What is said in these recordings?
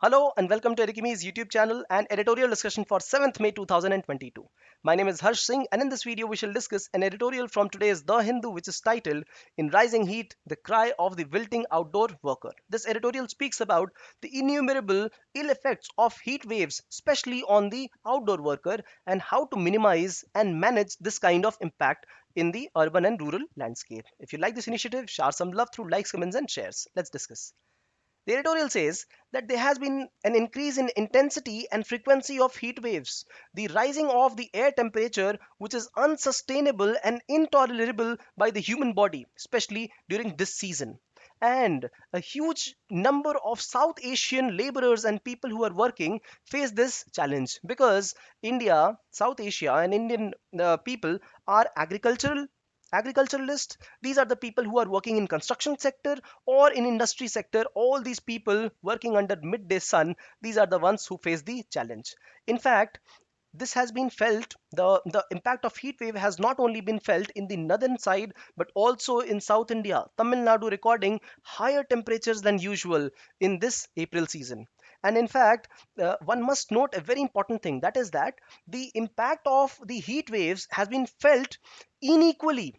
Hello and welcome to Edukemy's YouTube channel and editorial discussion for 7th May 2022. My name is Singh, and in this video we shall discuss an editorial from today's The Hindu which is titled In Rising Heat, the Cry of the Wilting Outdoor Worker. This editorial speaks about the innumerable ill effects of heat waves, especially on the outdoor worker, and how to minimize and manage this kind of impact in the urban and rural landscape. If you like this initiative, share some love through likes, comments and shares. Let's discuss. The editorial says that there has been an increase in intensity and frequency of heat waves, the rising of the air temperature, which is unsustainable and intolerable by the human body, especially during this season. And a huge number of South Asian laborers and people who are working face this challenge because India, South Asia, and Indian people are agriculturalists. These are the people who are working in construction sector or in industry sector. All these people working under midday sun, these are the ones who face the challenge. In fact, this has been felt, the impact of heat wave has not only been felt in the northern side but also in South India, Tamil Nadu recording higher temperatures than usual in this April season. And in fact, one must note a very important thing, that is that the impact of the heat waves has been felt unequally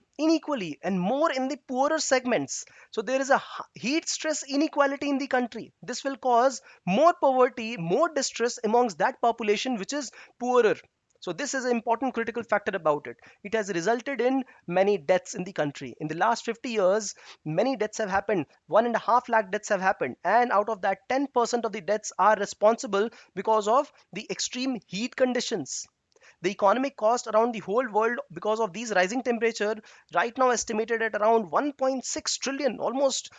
and more in the poorer segments. So there is a heat stress inequality in the country. This will cause more poverty, more distress amongst that population which is poorer. So this is an important critical factor about it. It has resulted in many deaths in the country. In the last 50 years, many deaths have happened. 1.5 lakh deaths have happened. And out of that, 10% of the deaths are responsible because of the extreme heat conditions. The economic cost around the whole world because of these rising temperature right now estimated at around 1.6 trillion, almost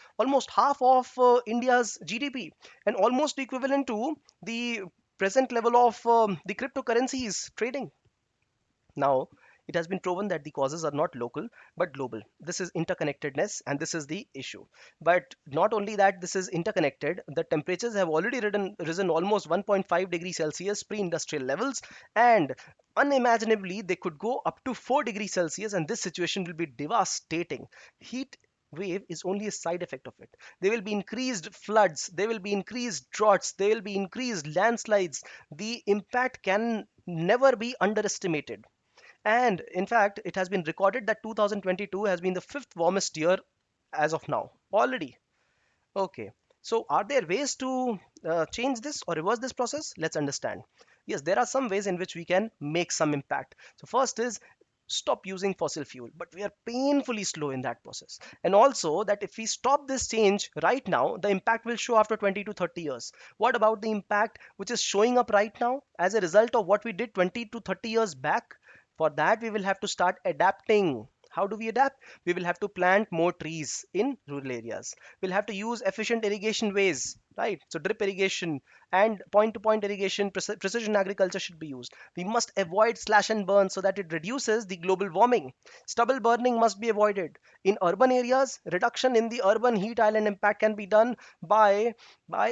half of India's GDP, and almost equivalent to the present level of the cryptocurrencies trading. Now, it has been proven that the causes are not local but global. This is interconnectedness, and this is the issue. But not only that, this is interconnected. The temperatures have already risen almost 1.5 degrees Celsius pre-industrial levels, and unimaginably they could go up to 4 degrees Celsius, and this situation will be devastating. Heat wave is only a side effect of it. There will be increased floods, there will be increased droughts, there will be increased landslides. The impact can never be underestimated. And in fact, it has been recorded that 2022 has been the fifth warmest year as of now already. Okay. So are there ways to change this or reverse this process? Let's understand. Yes, there are some ways in which we can make some impact. So first is stop using fossil fuel, but we are painfully slow in that process. And also that if we stop this change right now, the impact will show after 20 to 30 years. What about the impact which is showing up right now as a result of what we did 20 to 30 years back? For that, we will have to start adapting. How do we adapt? We will have to plant more trees in rural areas. We'll have to use efficient irrigation ways, right? So drip irrigation and point-to-point irrigation, precision agriculture should be used. We must avoid slash and burn so that it reduces the global warming. Stubble burning must be avoided. In urban areas, reduction in the urban heat island impact can be done by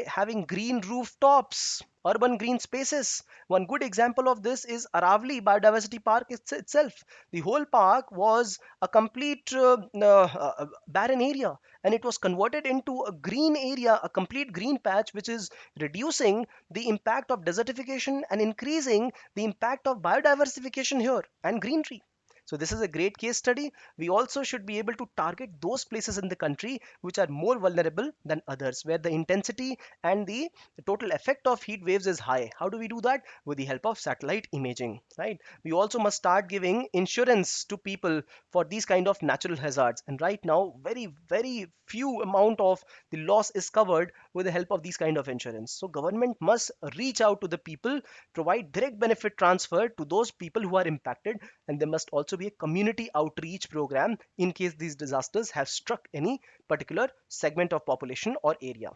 having green rooftops, urban green spaces. One good example of this is Aravali Biodiversity Park itself. The whole park was a complete barren area, and it was converted into a green area, a complete green patch, which is reducing the impact of desertification and increasing the impact of biodiversification here and greenery. So this is a great case study. We also should be able to target those places in the country which are more vulnerable than others, where the intensity and the total effect of heat waves is high. How do we do that? With the help of satellite imaging, right? We also must start giving insurance to people for these kind of natural hazards. And right now, very few amount of the loss is covered with the help of these kind of insurance. So government must reach out to the people, provide direct benefit transfer to those people who are impacted, and there must also be a community outreach program in case these disasters have struck any particular segment of population or area.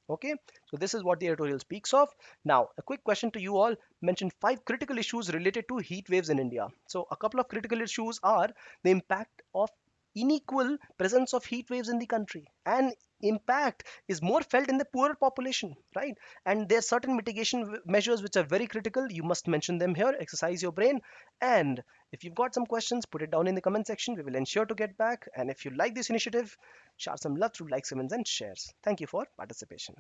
Okay, so this is what the editorial speaks of. Now, a quick question to you all. Mention 5 critical issues related to heat waves in India. So, a couple of critical issues are the impact of unequal presence of heat waves in the country, and impact is more felt in the poorer population, right? And there are certain mitigation measures which are very critical. You must mention them here, exercise your brain. And if you've got some questions, put it down in the comment section. We will ensure to get back. And if you like this initiative, share some love through likes, comments and shares. Thank you for participation.